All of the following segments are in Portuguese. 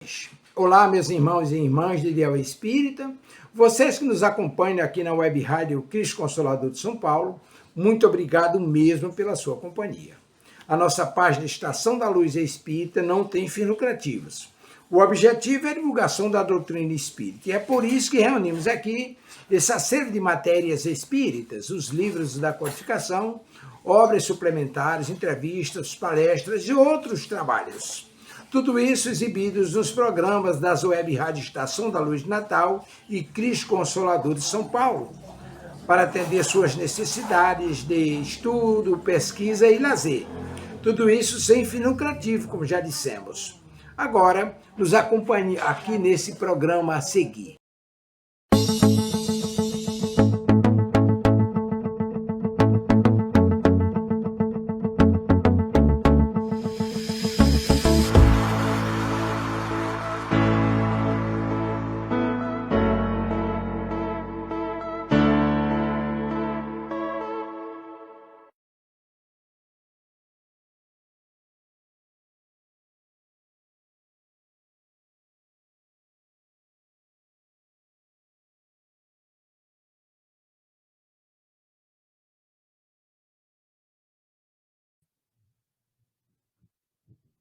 paz. Olá, meus irmãos e irmãs de Ideal Espírita, vocês que nos acompanham aqui na Web Rádio Cristo Consolador de São Paulo, muito obrigado mesmo pela sua companhia. A nossa página Estação da Luz Espírita não tem fins lucrativos. O objetivo é a divulgação da doutrina espírita, e é por isso que reunimos aqui esse acervo de matérias espíritas, os livros da codificação, obras suplementares, entrevistas, palestras e outros trabalhos. Tudo isso exibidos nos programas das Web Rádio Estação da Luz de Natal e Cristo Consolador de São Paulo, para atender suas necessidades de estudo, pesquisa e lazer. Tudo isso sem fim lucrativo, como já dissemos. Agora, nos acompanhe aqui nesse programa a seguir.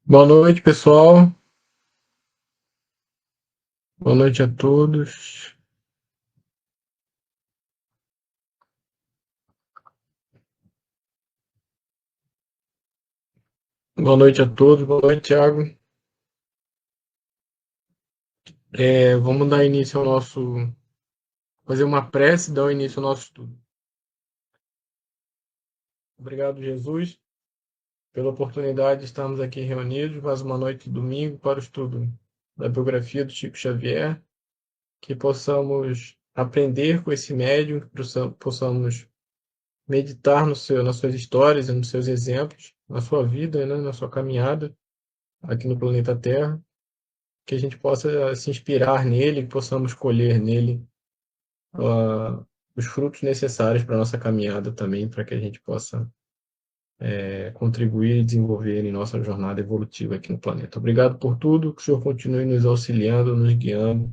Boa noite, pessoal. Boa noite a todos. Boa noite a todos. Boa noite, Thiago. Vamos dar início ao nosso... Fazer uma prece e dar início ao nosso estudo. Obrigado, Jesus, pela oportunidade de estarmos aqui reunidos mais uma noite de domingo para o estudo da biografia do Chico Xavier, que possamos aprender com esse médium, que possamos meditar nas suas histórias, nos seus exemplos, na sua vida, né, na sua caminhada aqui no planeta Terra, que a gente possa se inspirar nele, que possamos colher nele os frutos necessários para a nossa caminhada também, para que a gente possa contribuir e desenvolver em nossa jornada evolutiva aqui no planeta. Obrigado por tudo, que o Senhor continue nos auxiliando, nos guiando,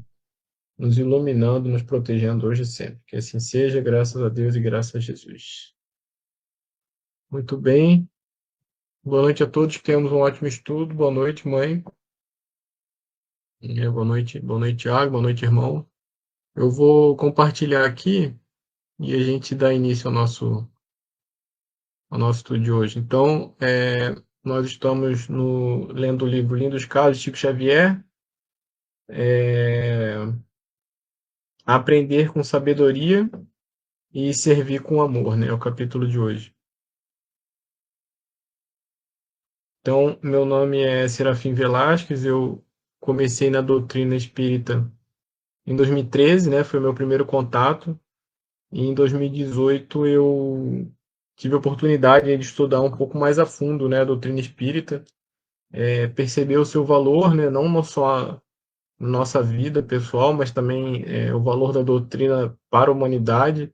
nos iluminando, nos protegendo hoje e sempre. Que assim seja, graças a Deus e graças a Jesus. Muito bem. Boa noite a todos, que tenhamos um ótimo estudo. Boa noite, mãe. Boa noite, Thiago. Boa noite, irmão. Eu vou compartilhar aqui e a gente dá início ao nosso estudo de hoje. Então, nós estamos lendo o livro Lindos Casos, de Chico Xavier, Aprender com Sabedoria e Servir com Amor, né? É o capítulo de hoje. Então, meu nome é Serafim Velasquez, eu comecei na doutrina espírita em 2013, né? Foi o meu primeiro contato. E em 2018 eu tive a oportunidade de estudar um pouco mais a fundo, né, a doutrina espírita, perceber o seu valor, né, não só na nossa vida pessoal, mas também o valor da doutrina para a humanidade,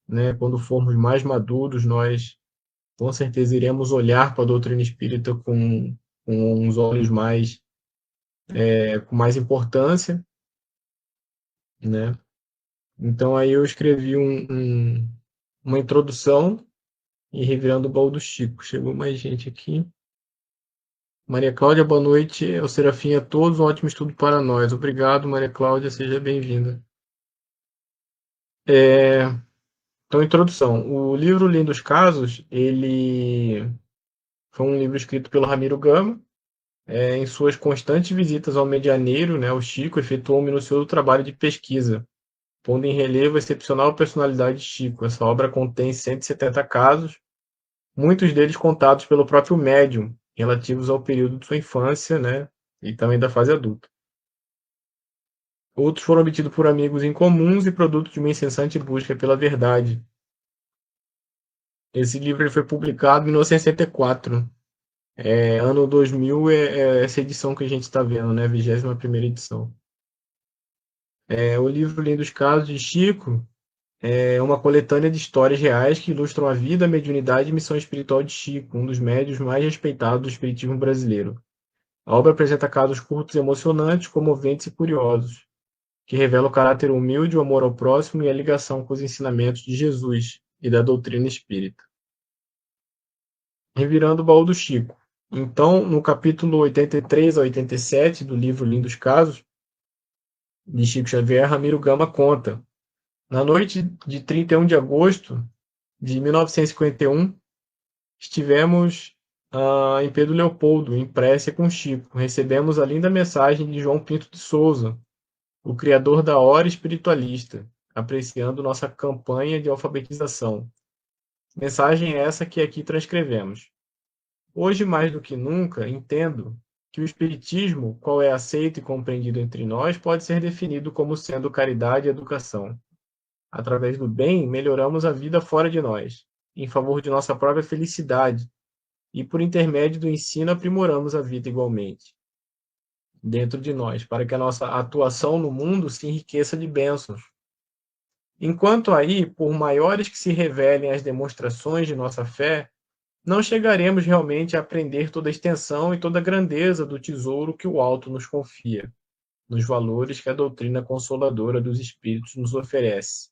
né? Quando formos mais maduros, nós com certeza iremos olhar para a doutrina espírita com uns olhos mais com mais importância, né? Então aí eu escrevi uma introdução e revirando o baú do Chico. Chegou mais gente aqui. Maria Cláudia, boa noite. Eu, Serafim, a todos. Um ótimo estudo para nós. Obrigado, Maria Cláudia. Seja bem-vinda. Então, introdução. O livro Lindos Casos, ele foi um livro escrito pelo Ramiro Gama. Em suas constantes visitas ao medianeiro, né, o Chico efetuou um minucioso trabalho de pesquisa, pondo em relevo a excepcional personalidade de Chico. Essa obra contém 170 casos, muitos deles contados pelo próprio médium, relativos ao período de sua infância, né, e também da fase adulta. Outros foram obtidos por amigos incomuns e produto de uma incessante busca pela verdade. Esse livro ele foi publicado em 1964. Ano 2000 é essa edição que a gente está vendo, né, a 21ª edição. O livro Lindos Casos de Chico é uma coletânea de histórias reais que ilustram a vida, a mediunidade e missão espiritual de Chico, um dos médiuns mais respeitados do espiritismo brasileiro. A obra apresenta casos curtos e emocionantes, comoventes e curiosos, que revelam o caráter humilde, o amor ao próximo e a ligação com os ensinamentos de Jesus e da doutrina espírita. Revirando o baú do Chico. Então, no capítulo 83 a 87 do livro Lindos Casos, de Chico Xavier, Ramiro Gama conta: na noite de 31 de agosto de 1951, estivemos em Pedro Leopoldo, em prece com Chico. Recebemos a linda mensagem de João Pinto de Souza, o criador da hora espiritualista, apreciando nossa campanha de alfabetização. Mensagem essa que aqui transcrevemos. Hoje, mais do que nunca, entendo que o espiritismo, qual é aceito e compreendido entre nós, pode ser definido como sendo caridade e educação. Através do bem, melhoramos a vida fora de nós, em favor de nossa própria felicidade, e por intermédio do ensino aprimoramos a vida igualmente, dentro de nós, para que a nossa atuação no mundo se enriqueça de bênçãos. Enquanto aí, por maiores que se revelem as demonstrações de nossa fé, não chegaremos realmente a aprender toda a extensão e toda a grandeza do tesouro que o alto nos confia, nos valores que a doutrina consoladora dos espíritos nos oferece.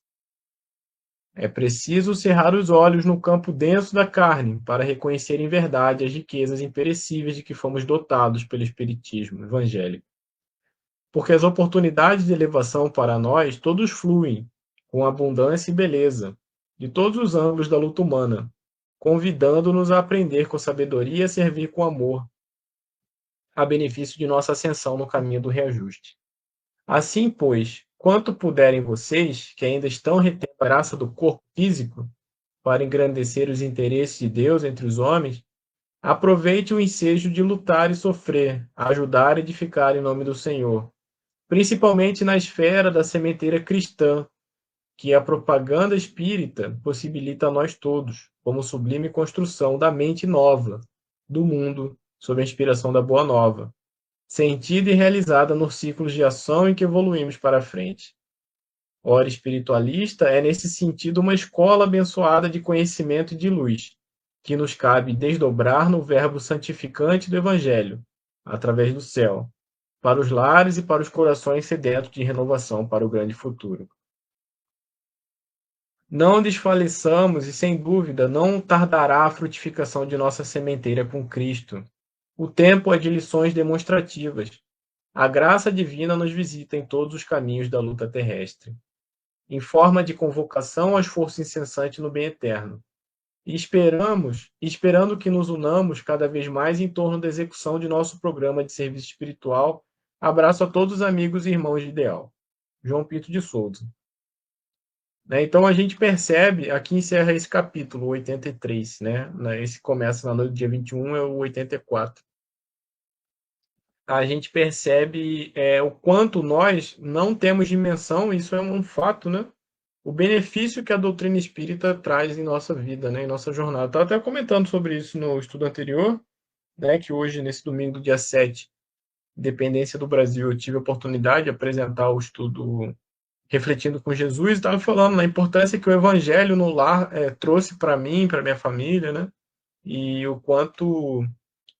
É preciso cerrar os olhos no campo denso da carne para reconhecer em verdade as riquezas imperecíveis de que fomos dotados pelo espiritismo evangélico. Porque as oportunidades de elevação para nós todos fluem com abundância e beleza, de todos os ângulos da luta humana, convidando-nos a aprender com sabedoria e a servir com amor, a benefício de nossa ascensão no caminho do reajuste. Assim, pois, quanto puderem vocês, que ainda estão retendo a graça do corpo físico, para engrandecer os interesses de Deus entre os homens, aproveite o ensejo de lutar e sofrer, ajudar e edificar em nome do Senhor, principalmente na esfera da sementeira cristã, que a propaganda espírita possibilita a nós todos, como sublime construção da mente nova, do mundo, sob a inspiração da Boa Nova, sentida e realizada nos ciclos de ação em que evoluímos para a frente. Ora, espiritualista é nesse sentido uma escola abençoada de conhecimento e de luz, que nos cabe desdobrar no verbo santificante do Evangelho, através do céu, para os lares e para os corações sedentos de renovação para o grande futuro. Não desfaleçamos e, sem dúvida, não tardará a frutificação de nossa sementeira com Cristo. O tempo é de lições demonstrativas. A graça divina nos visita em todos os caminhos da luta terrestre, em forma de convocação ao esforço incessante no bem eterno. E esperando que nos unamos cada vez mais em torno da execução de nosso programa de serviço espiritual, abraço a todos os amigos e irmãos de ideal. João Pinto de Souza. Então a gente percebe, aqui encerra esse capítulo, 83, né? Esse começa na noite do dia 21, é o 84. A gente percebe o quanto nós não temos dimensão, isso é um fato, né? O benefício que a doutrina espírita traz em nossa vida, né? Em nossa jornada. Estava até comentando sobre isso no estudo anterior, né? Que hoje, nesse domingo, dia 7, Independência do Brasil, eu tive a oportunidade de apresentar o estudo Refletindo com Jesus, estava falando na importância que o evangelho no lar trouxe para mim, para minha família, né? E o quanto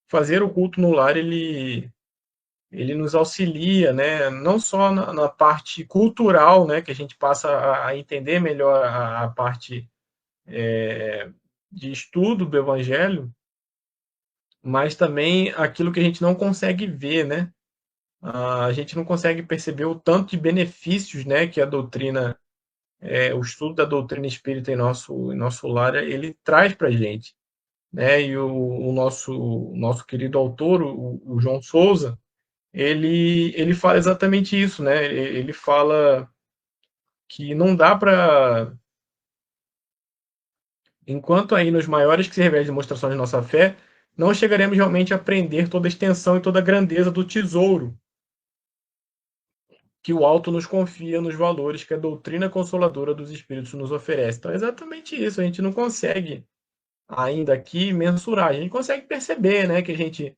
fazer o culto no lar ele nos auxilia, né? Não só na parte cultural, né? Que a gente passa a entender melhor a parte de estudo do evangelho, mas também aquilo que a gente não consegue ver, né? A gente não consegue perceber o tanto de benefícios, né? Que a doutrina o estudo da doutrina espírita em nosso lar, ele traz para a gente. Né? E o nosso querido autor, o João Souza, ele fala exatamente isso. Né? Ele fala que não dá para. Enquanto aí nos maiores que se revelam demonstrações de nossa fé, não chegaremos realmente a aprender toda a extensão e toda a grandeza do tesouro que o alto nos confia nos valores que a doutrina consoladora dos espíritos nos oferece. Então é exatamente isso, a gente não consegue ainda aqui mensurar. A gente consegue perceber, né, que a gente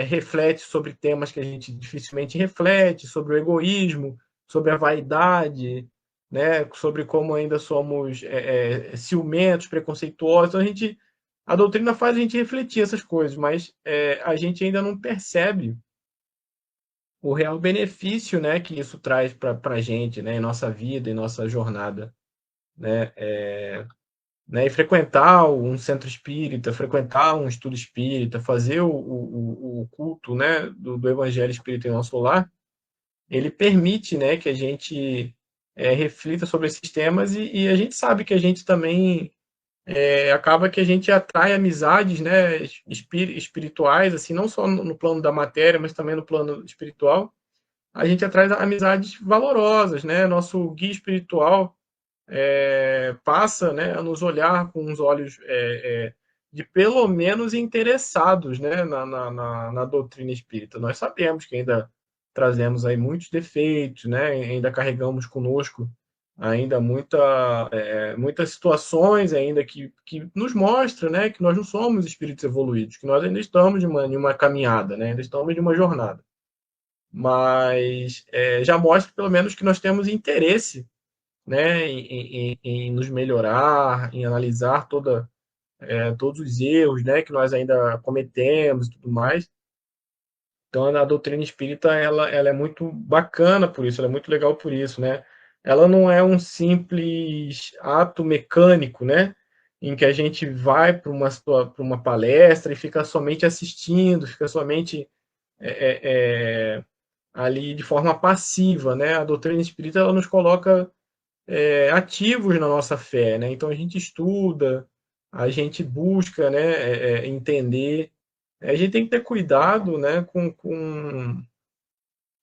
reflete sobre temas que a gente dificilmente reflete, sobre o egoísmo, sobre a vaidade, né, sobre como ainda somos ciumentos, preconceituosos. Então, a gente a doutrina faz a gente refletir essas coisas, mas a gente ainda não percebe o real benefício, né, que isso traz para a gente, né, em nossa vida, em nossa jornada, né, né, e frequentar um centro espírita, frequentar um estudo espírita, fazer o culto, né, do Evangelho Espírita em nosso lar, ele permite, né, que a gente reflita sobre esses temas e a gente sabe que a gente também acaba que a gente atrai amizades, né, espirituais, assim, não só no plano da matéria, mas também no plano espiritual. A gente atrai amizades valorosas, né? Nosso guia espiritual passa, né, a nos olhar com os olhos de pelo menos interessados, né, na doutrina espírita. Nós sabemos que ainda trazemos aí muitos defeitos, né? Ainda carregamos conosco ainda muitas situações ainda que nos mostram, né, que nós não somos espíritos evoluídos, que nós ainda estamos em uma caminhada, né, ainda estamos em uma jornada. Mas já mostra pelo menos que nós temos interesse, né, em nos melhorar, em analisar todos os erros, né, que nós ainda cometemos e tudo mais. Então, a doutrina espírita, ela é muito bacana por isso, ela é muito legal por isso, né? Ela não é um simples ato mecânico, né? Em que a gente vai para uma palestra e fica somente assistindo, fica somente é, é, ali de forma passiva, né? A doutrina espírita, ela nos coloca ativos na nossa fé, né? Então, a gente estuda, a gente busca, né, entender. A gente tem que ter cuidado, né,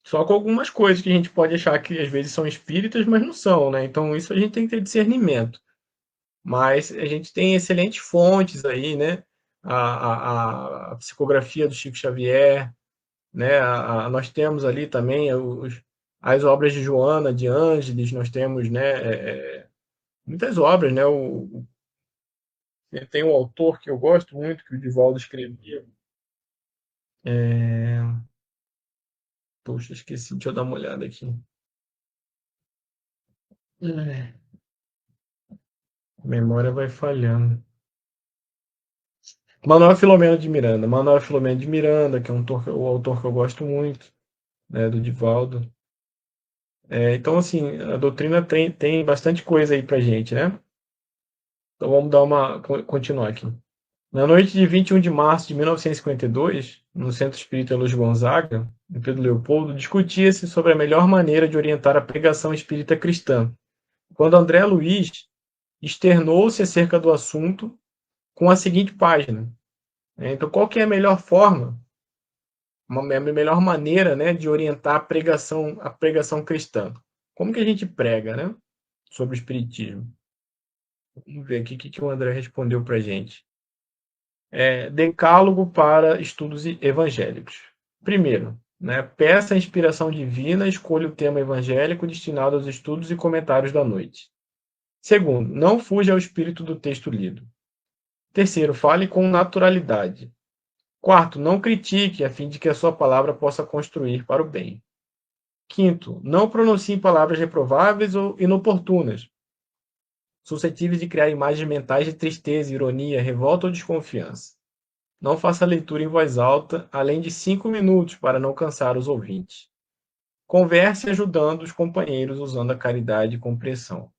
só com algumas coisas que a gente pode achar que às vezes são espíritas, mas não são, né? Então isso a gente tem que ter discernimento. Mas a gente tem excelentes fontes aí, né? A psicografia do Chico Xavier, né? Nós temos ali também as obras de Joana de Ângeles, nós temos, né? Muitas obras, né? Tem um autor que eu gosto muito, que o Divaldo escrevia. Poxa, esqueci, deixa eu dar uma olhada aqui. A memória vai falhando. Manuel Filomeno de Miranda. Manuel Filomeno de Miranda, que é o autor que eu gosto muito, né, do Divaldo. Então, assim, a doutrina tem bastante coisa aí pra gente, né? Então vamos continuar aqui. Na noite de 21 de março de 1952, no Centro Espírita Luz Gonzaga, em Pedro Leopoldo, discutia-se sobre a melhor maneira de orientar a pregação espírita cristã, quando André Luiz externou-se acerca do assunto com a seguinte página. Então, qual que é a melhor forma, a melhor maneira, né, de orientar a pregação cristã? Como que a gente prega, né, sobre o espiritismo? Vamos ver aqui o que o André respondeu para a gente. Decálogo para estudos evangélicos. Primeiro, né, peça a inspiração divina, escolha o tema evangélico destinado aos estudos e comentários da noite. Segundo, não fuja ao espírito do texto lido. Terceiro, fale com naturalidade. Quarto, não critique, a fim de que a sua palavra possa construir para o bem. Quinto, não pronuncie palavras reprováveis ou inoportunas, suscetíveis de criar imagens mentais de tristeza, ironia, revolta ou desconfiança. Não faça leitura em voz alta, além de 5 minutos, para não cansar os ouvintes. Converse ajudando os companheiros usando a caridade e compreensão.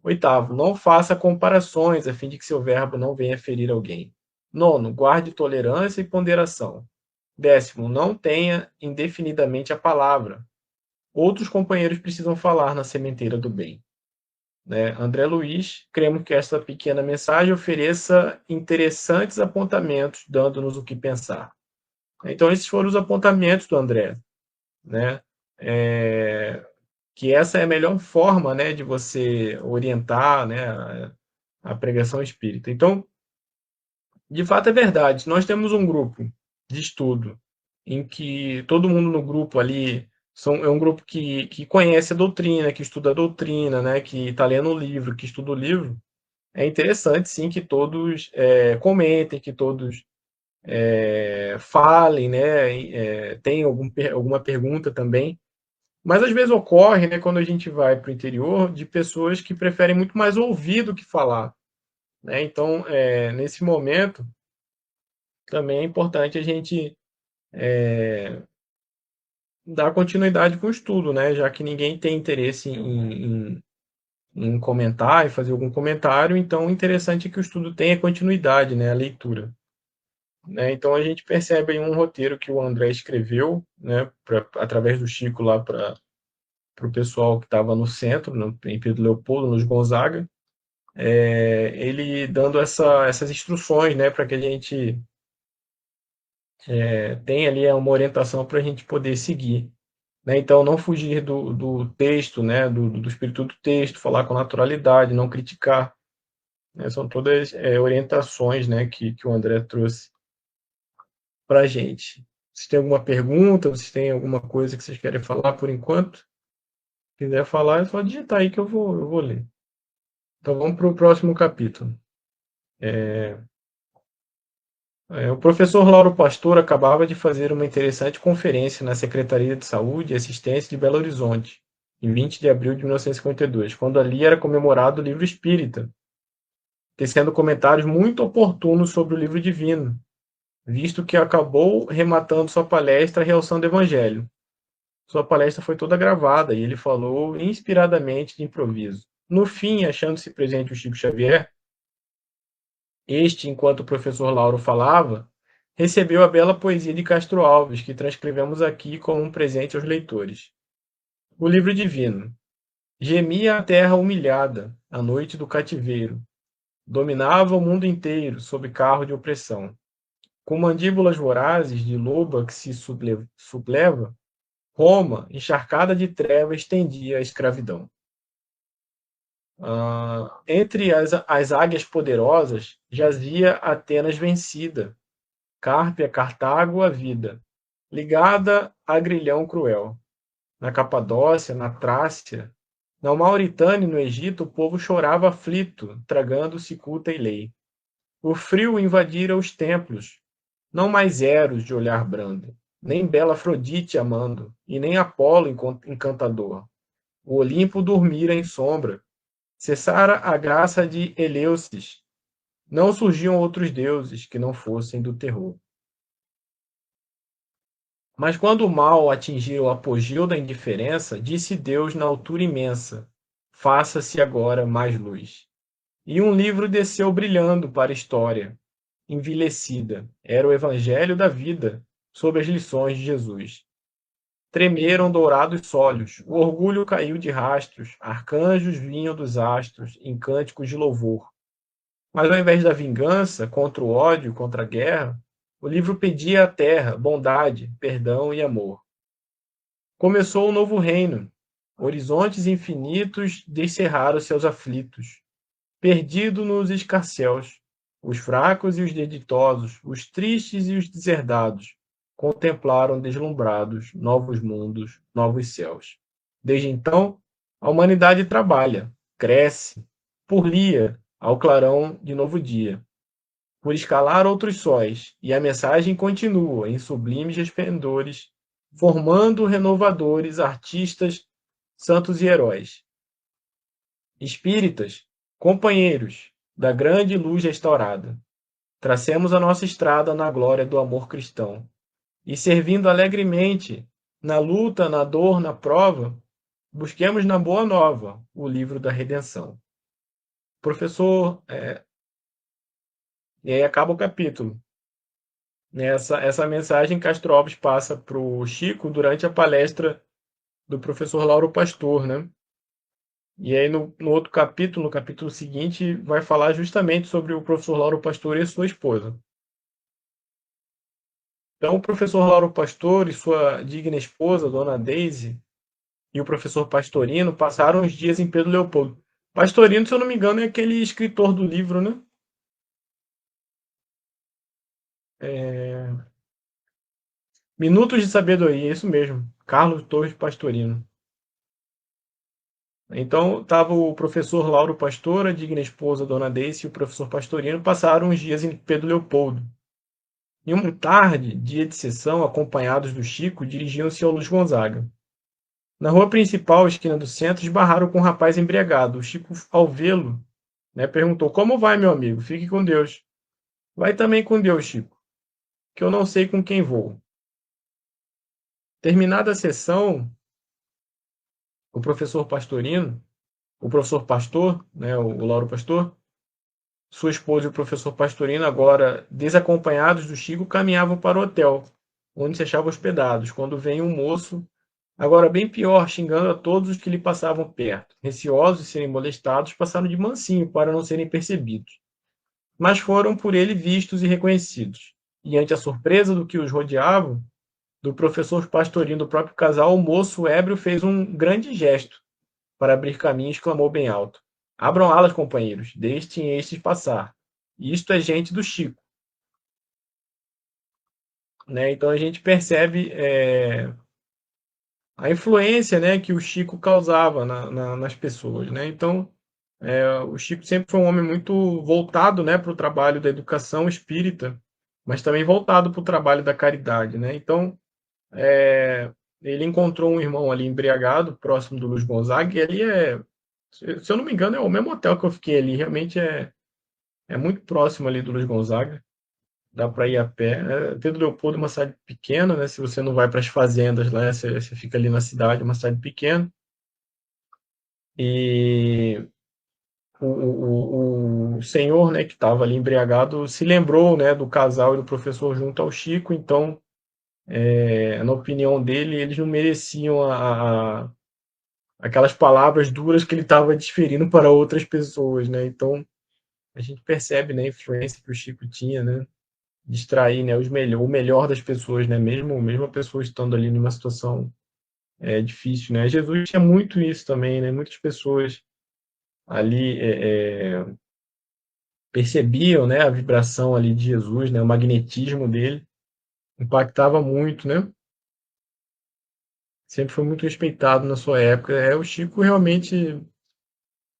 Oitavo, não faça comparações, a fim de que seu verbo não venha ferir alguém. Nono, guarde tolerância e ponderação. Décimo, não tenha indefinidamente a palavra. Outros companheiros precisam falar na sementeira do bem. Né? André Luiz, cremos que esta pequena mensagem ofereça interessantes apontamentos, dando-nos o que pensar. Então, esses foram os apontamentos do André. Né? Que essa é a melhor forma, né, de você orientar, né, a pregação espírita. Então, de fato é verdade. Nós temos um grupo de estudo em que todo mundo no grupo ali é um grupo que conhece a doutrina, que estuda a doutrina, né, que está lendo o livro, que estuda o livro. É interessante, sim, que todos comentem, que todos falem, né, tenham alguma pergunta também. Mas às vezes ocorre, né, quando a gente vai para o interior, de pessoas que preferem muito mais ouvir do que falar. né? Então, nesse momento, também é importante a gente dar continuidade com o estudo, né? Já que ninguém tem interesse em comentar e fazer algum comentário, então o interessante é que o estudo tenha continuidade, né? A leitura. Né? Então a gente percebe aí um roteiro que o André escreveu, né? Através do Chico lá para o pessoal que estava no centro, em Pedro Leopoldo, nos Gonzaga, ele dando essas instruções, né? Para que a gente tenha ali uma orientação para a gente poder seguir. Né? Então, não fugir do texto, né? do espírito do texto, falar com naturalidade, não criticar. Né? São todas orientações, né? que o André trouxe para a gente. Vocês têm alguma pergunta? Vocês têm alguma coisa que vocês querem falar por enquanto? Se quiser falar, é só digitar aí que eu vou ler. Então vamos para o próximo capítulo. O professor Lauro Pastor acabava de fazer uma interessante conferência na Secretaria de Saúde e Assistência de Belo Horizonte, em 20 de abril de 1952, quando ali era comemorado o livro espírita, tecendo comentários muito oportunos sobre o livro divino, visto que acabou rematando sua palestra realçando o Evangelho. Sua palestra foi toda gravada e ele falou inspiradamente de improviso. No fim, achando-se presente o Chico Xavier, este, enquanto o professor Lauro falava, recebeu a bela poesia de Castro Alves, que transcrevemos aqui como um presente aos leitores. O livro divino. Gemia a terra humilhada, a noite do cativeiro. Dominava o mundo inteiro, sob carro de opressão. Com mandíbulas vorazes de loba que se subleva, Roma, encharcada de trevas, estendia a escravidão. Entre as águias poderosas jazia Atenas vencida, Cárpia, Cartago, a vida, ligada a grilhão cruel. Na Capadócia, na Trácia, na Mauritânia e no Egito, o povo chorava aflito, tragando cicuta e lei. O frio invadira os templos, não mais Eros de olhar brando, nem bela Afrodite amando, e nem Apolo encantador. O Olimpo dormira em sombra, cessara a graça de Eleusis. Não surgiam outros deuses que não fossem do terror. Mas quando o mal atingiu o apogeu da indiferença, disse Deus na altura imensa: faça-se agora mais luz. E um livro desceu brilhando para a história, envelhecida. Era o Evangelho da vida, sob as lições de Jesus. Tremeram dourados sólios, o orgulho caiu de rastros, arcanjos vinham dos astros, em cânticos de louvor. Mas ao invés da vingança, contra o ódio, contra a guerra, o livro pedia à terra bondade, perdão e amor. Começou um novo reino. Horizontes infinitos descerraram seus aflitos. Perdido nos escarcéus, os fracos e os deditosos, os tristes e os deserdados, contemplaram deslumbrados novos mundos, novos céus. Desde então, a humanidade trabalha, cresce, purlia ao clarão de novo dia, por escalar outros sóis, e a mensagem continua em sublimes resplendores, formando renovadores, artistas, santos e heróis. Espíritas, companheiros da grande luz restaurada, tracemos a nossa estrada na glória do amor cristão, e servindo alegremente, na luta, na dor, na prova, busquemos na Boa Nova o livro da redenção. Professor, e aí acaba o capítulo. Essa mensagem Castro Alves passa para o Chico durante a palestra do professor Lauro Pastor, né? E aí no outro capítulo, no capítulo seguinte, vai falar justamente sobre o professor Lauro Pastor e sua esposa. Então, o professor Lauro Pastor e sua digna esposa, Dona Daisy, e o professor Pastorino passaram os dias em Pedro Leopoldo. Pastorino, se eu não me engano, é aquele escritor do livro, né? Minutos de Sabedoria, isso mesmo. Carlos Torres Pastorino. Então, estava o professor Lauro Pastor, a digna esposa Dona Daisy e o professor Pastorino passaram os dias em Pedro Leopoldo. Em uma tarde, dia de sessão, acompanhados do Chico, dirigiam-se ao Luiz Gonzaga. Na rua principal, esquina do centro, esbarraram com um rapaz embriagado. O Chico, ao vê-lo, né? Perguntou: como vai, meu amigo? Fique com Deus. Vai também com Deus, Chico, que eu não sei com quem vou. Terminada a sessão, o professor Pastorino, o professor Pastor, né, o Lauro Pastor, sua esposa e o professor Pastorino, agora desacompanhados do Chico, caminhavam para o hotel, onde se achavam hospedados, quando vem um moço, agora bem pior, xingando a todos os que lhe passavam perto. Receosos de serem molestados, passaram de mansinho para não serem percebidos, mas foram por ele vistos e reconhecidos. E ante a surpresa do que os rodeavam, do professor Pastorino do próprio casal, o moço ébrio fez um grande gesto para abrir caminho e exclamou bem alto: abram alas, companheiros, deixem estes passar. Isto é gente do Chico. Né? Então a gente percebe a influência, né, que o Chico causava nas pessoas. Né? Então o Chico sempre foi um homem muito voltado, né, para o trabalho da educação espírita, mas também voltado para o trabalho da caridade. Né? Então ele encontrou um irmão ali embriagado, próximo do Luiz Gonzaga, e ali se eu não me engano, é o mesmo hotel que eu fiquei ali, realmente é muito próximo ali do Luiz Gonzaga, dá para ir a pé. Pedro Leopoldo é uma cidade pequena, né? Se você não vai para as fazendas lá, você fica ali na cidade, é uma cidade pequena. E o senhor, né, que estava ali embriagado, se lembrou, né, do casal e do professor junto ao Chico, então, na opinião dele, eles não mereciam aquelas palavras duras que ele estava desferindo para outras pessoas, né? Então, a gente percebe, né, a influência que o Chico tinha, né? Distrair, né, o melhor das pessoas, né? Mesmo a pessoa estando ali numa situação difícil, né? Jesus tinha muito isso também, né? Muitas pessoas ali percebiam, né, a vibração ali de Jesus, né? O magnetismo dele impactava muito, né? Sempre foi muito respeitado na sua época. O Chico realmente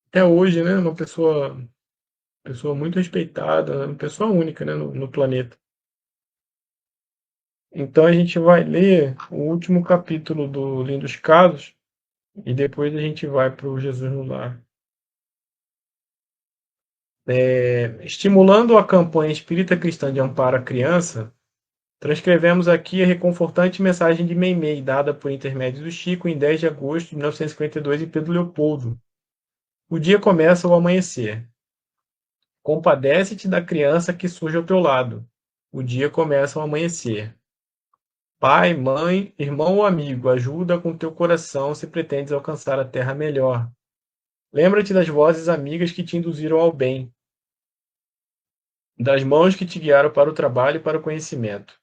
até hoje, né? Uma pessoa muito respeitada, né? Uma pessoa única, né? No planeta. Então a gente vai ler o último capítulo do Livro dos Casos e depois a gente vai para o Jesus no Lar. Estimulando a campanha Espírita Cristã de Amparo à Criança, transcrevemos aqui a reconfortante mensagem de Meimei, dada por intermédio do Chico em 10 de agosto de 1952 em Pedro Leopoldo. O dia começa ao amanhecer. Compadece-te da criança que surge ao teu lado. O dia começa ao amanhecer. Pai, mãe, irmão ou amigo, ajuda com teu coração se pretendes alcançar a terra melhor. Lembra-te das vozes amigas que te induziram ao bem, das mãos que te guiaram para o trabalho e para o conhecimento.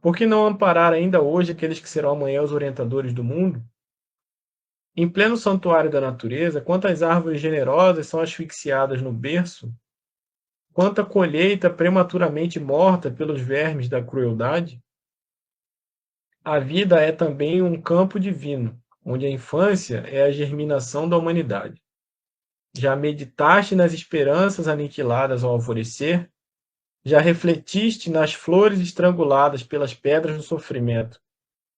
Por que não amparar ainda hoje aqueles que serão amanhã os orientadores do mundo? Em pleno santuário da natureza, quantas árvores generosas são asfixiadas no berço? Quanta colheita prematuramente morta pelos vermes da crueldade? A vida é também um campo divino, onde a infância é a germinação da humanidade. Já meditaste nas esperanças aniquiladas ao alvorecer? Já refletiste nas flores estranguladas pelas pedras do sofrimento,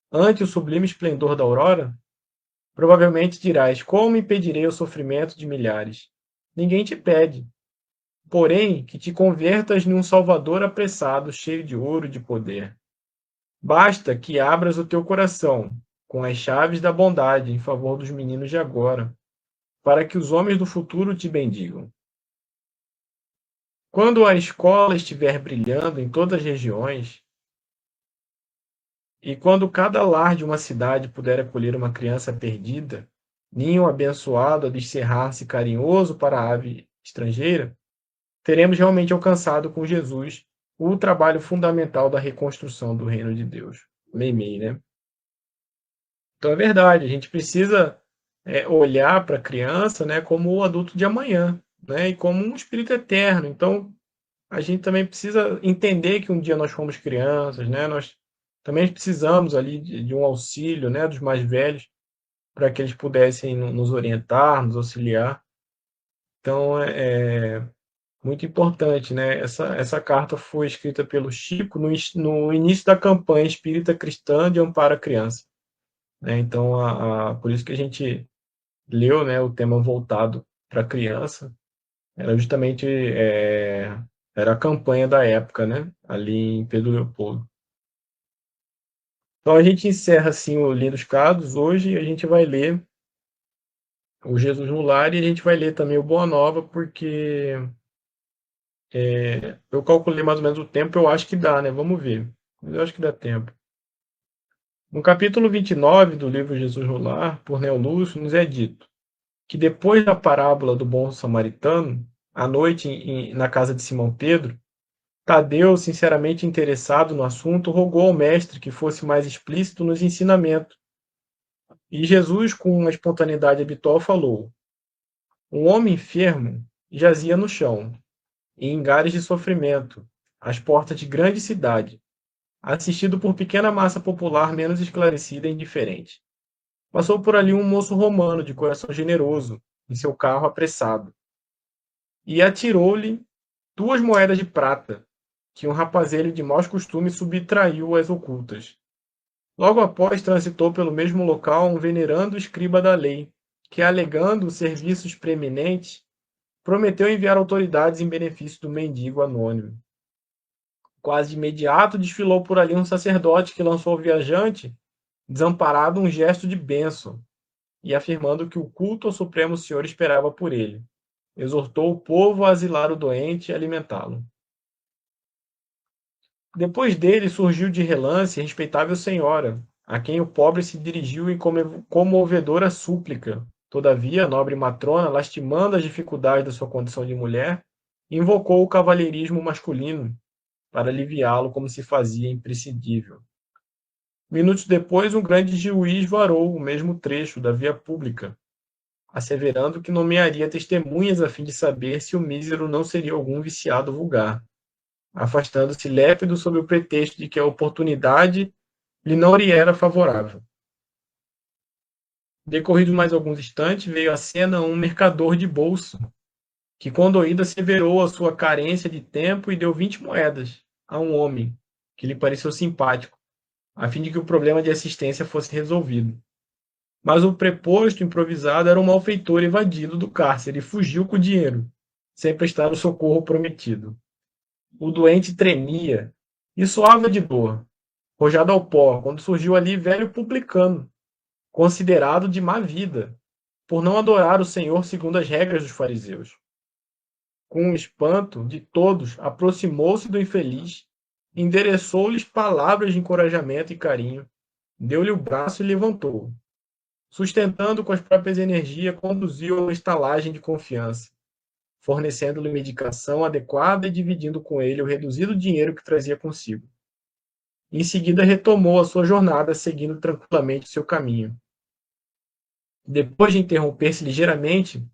ante o sublime esplendor da aurora? Provavelmente dirás: como impedirei o sofrimento de milhares? Ninguém te pede, porém, que te convertas num salvador apressado, cheio de ouro e de poder. Basta que abras o teu coração com as chaves da bondade em favor dos meninos de agora, para que os homens do futuro te bendigam. Quando a escola estiver brilhando em todas as regiões, e quando cada lar de uma cidade puder acolher uma criança perdida, ninho abençoado a descerrar-se carinhoso para a ave estrangeira, teremos realmente alcançado com Jesus o trabalho fundamental da reconstrução do reino de Deus. Meimei, né? Então é verdade, a gente precisa olhar para a criança, né, como o adulto de amanhã, né, e como um espírito eterno. Então a gente também precisa entender que um dia nós fomos crianças, né, nós também precisamos ali de um auxílio, né, dos mais velhos, para que eles pudessem nos orientar, nos auxiliar. Então é muito importante, né? Essa carta foi escrita pelo Chico no início da campanha espírita cristã de amparo à criança. Né? Então, por isso que a gente leu, né, o tema voltado para a criança, Era justamente era a campanha da época, né? Ali em Pedro Leopoldo. Então a gente encerra assim o Livro dos Casos. Hoje a gente vai ler o Jesus no Lar e a gente vai ler também o Boa Nova, porque eu calculei mais ou menos o tempo, eu acho que dá, né? Vamos ver. Mas eu acho que dá tempo. No capítulo 29 do livro Jesus no Lar, por Neo Lúcio, nos é dito que depois da parábola do bom samaritano, à noite na casa de Simão Pedro, Tadeu, sinceramente interessado no assunto, rogou ao mestre que fosse mais explícito nos ensinamentos. E Jesus, com uma espontaneidade habitual, falou: um homem enfermo jazia no chão, em engares de sofrimento, às portas de grande cidade, assistido por pequena massa popular menos esclarecida e indiferente. Passou por ali um moço romano de coração generoso, em seu carro apressado, e atirou-lhe 2 moedas de prata, que um rapazelho de maus costumes subtraiu às ocultas. Logo após, transitou pelo mesmo local um venerando escriba da lei, que, alegando serviços preeminentes, prometeu enviar autoridades em benefício do mendigo anônimo. Quase de imediato desfilou por ali um sacerdote que lançou ao viajante, desamparado, um gesto de bênção, e afirmando que o culto ao Supremo Senhor esperava por ele. Exortou o povo a asilar o doente e alimentá-lo. Depois dele surgiu de relance a respeitável senhora, a quem o pobre se dirigiu em comovedora súplica. Todavia, a nobre matrona, lastimando as dificuldades da sua condição de mulher, invocou o cavalheirismo masculino para aliviá-lo como se fazia imprescindível. Minutos depois, um grande juiz varou o mesmo trecho da via pública, asseverando que nomearia testemunhas a fim de saber se o mísero não seria algum viciado vulgar, afastando-se lépido sob o pretexto de que a oportunidade lhe não lhe era favorável. Decorridos mais alguns instantes, veio à cena um mercador de bolso, que condoído asseverou a sua carência de tempo e deu 20 moedas a um homem, que lhe pareceu simpático, a fim de que o problema de assistência fosse resolvido. Mas o preposto improvisado era um malfeitor evadido do cárcere e fugiu com o dinheiro, sem prestar o socorro prometido. O doente tremia e suava de dor, rojado ao pó, quando surgiu ali velho publicano, considerado de má vida, por não adorar o Senhor segundo as regras dos fariseus. Com o espanto de todos, aproximou-se do infeliz, endereçou-lhes palavras de encorajamento e carinho, deu-lhe o braço e levantou-o. Sustentando com as próprias energias, conduziu a uma estalagem de confiança, fornecendo-lhe medicação adequada e dividindo com ele o reduzido dinheiro que trazia consigo. Em seguida, retomou a sua jornada, seguindo tranquilamente seu caminho. Depois de interromper-se ligeiramente,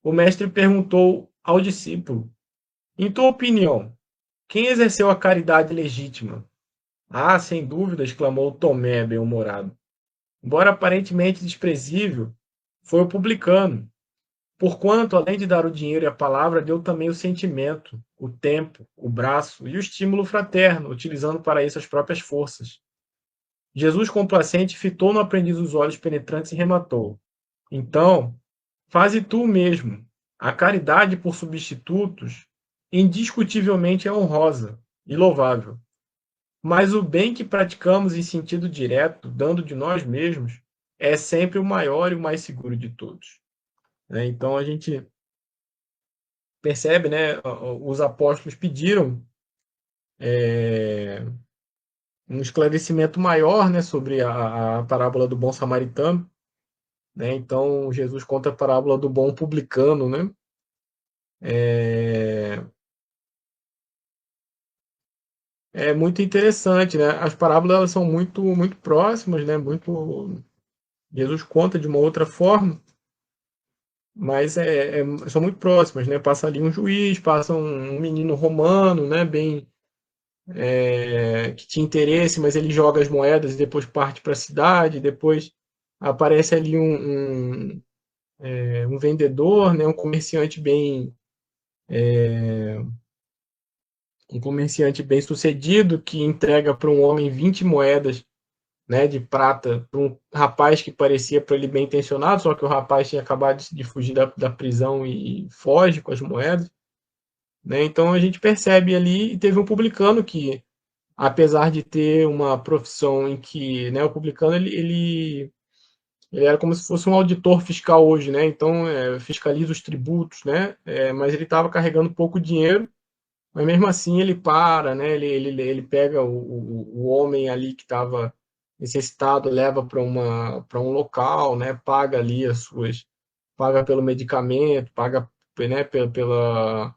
o mestre perguntou ao discípulo: em tua opinião, quem exerceu a caridade legítima? Ah, sem dúvida, exclamou Tomé, bem-humorado. Embora aparentemente desprezível, foi o publicano, porquanto, além de dar o dinheiro e a palavra, deu também o sentimento, o tempo, o braço e o estímulo fraterno, utilizando para isso as próprias forças. Jesus, complacente, fitou no aprendiz os olhos penetrantes e rematou: então, faze tu o mesmo. A caridade por substitutos indiscutivelmente é honrosa e louvável. Mas o bem que praticamos em sentido direto, dando de nós mesmos, é sempre o maior e o mais seguro de todos. Então a gente percebe, né? Os apóstolos pediram um esclarecimento maior, né, sobre a parábola do bom samaritano, né? Então Jesus conta a parábola do bom publicano, né? É, é muito interessante, né? As parábolas elas são muito próximas, né? Muito Jesus conta de uma outra forma, mas são muito próximas, né? Passa ali um juiz, passa um menino romano, né? Bem que tinha interesse, mas ele joga as moedas e depois parte para a cidade, depois aparece ali um vendedor, né? Um comerciante bem sucedido que entrega para um homem 20 moedas né, de prata para um rapaz que parecia para ele bem intencionado, só que o rapaz tinha acabado de fugir da prisão e foge com as moedas, né? Então a gente percebe ali, e teve um publicano que, apesar de ter uma profissão em que, né, o publicano ele era como se fosse um auditor fiscal hoje, né? Então fiscaliza os tributos, né? Mas ele estava carregando pouco dinheiro, mas mesmo assim ele para, né? Ele pega o homem ali que estava necessitado, leva para um local, né? Paga ali paga pelo medicamento, paga, né? Pela